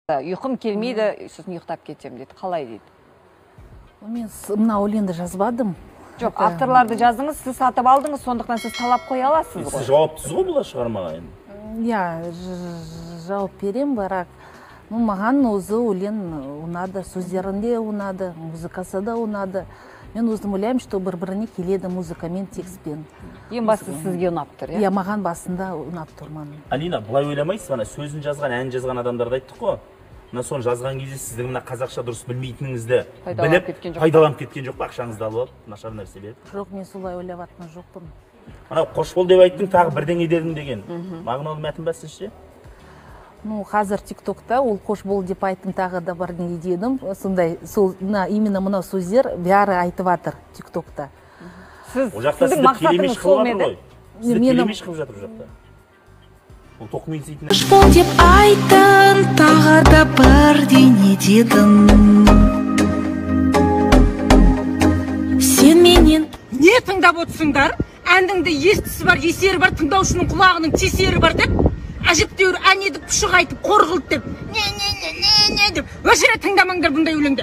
Ұйқым келмейді, сосын ұйықтап кетем дейді. Қалай дейді? Мен мына өлеңді жазбадым. Жоқ, авторларды жаздыңыз, сіз сатып алдыңыз, сондықтан сіз талап қоя аласыз ғой. Сіз жауаптысыз ғой бұлар шығармаға енді. Иә, жауап берем, бірақ маған өзі өлең ұнады, сөздерінде ұнады, музыкасы да ұнады. Мен өзім ойлаймын, что бір-біріне келеді музыкамен, текстпен. Ең басты сізге ұнап тұр, иә? Иә, маған басында ұнап тұрман. Алина, бұлай ойламайсыз, мына сөзін жазған, ән жазған адамдарды айттық қой. Мына соны жазған кезде сіздің мына қазақша дұрыс білмейтініңізді біліп, пайдаланып кеткен жоқ па, ақшаңызды алып алып, нашар нәрсе беріп? Жоқ, мен солай ойлап атқан жоқпын. Ана қош бол деп айттың, тағы бірдеңе дедің деген. Мағыналы мәтін ба сізше? Қазір тиктокта ол қош бол деп айттым, тағы да бірдеңе дедім. Сондай, именно мынау сөздер бәрі айтып жатыр тиктокта. Сіздің мақсатыңыз сол ма еді? Сізді келемей шығып жатыр жақта. Ол тоқмейді сөйтін. Қош бол деп айттың, тағы да бірдеңе дедің. Сен менен не тыңдап отырсыңдар? Әндіңді естісі бар, есері бар, тыңдаушының құлағының тесері бар деп, әжептәуір ән едік, пұшық айтып, қорғылт деп, не деп, өшіре тыңдамаңдар бұндай өлеңді.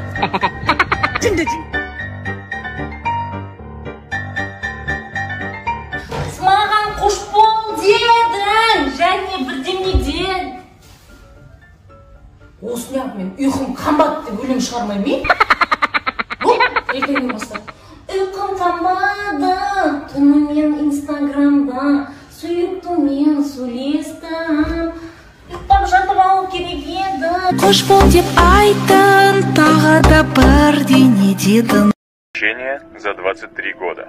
Жүнді. Маған қош бол дедің, және бірдеңеден. Осыны ақ мен ұйқым қамбат деп өлең шығармаймын. Ертеңнен бастап. Ұйқым қамбады, түнімен инстаграмда, сүйіктімен сөйлестім. Ұйықтап жатып алу керек еді. Қош бол деп айттың, тағы да бірдеңе дедің. За 23 года.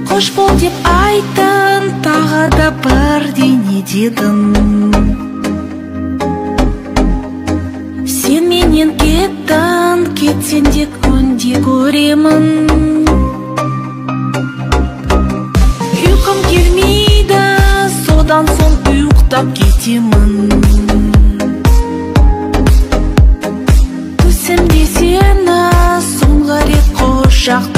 Қош бол деп айттың, тағы да бірдеңе дедің. Сен менен кеттің, кетсен де күнде көремін. Ұйқым келмейді, содан соң ұйықтап кетемін. Түсімде сені соңғы рет құшақ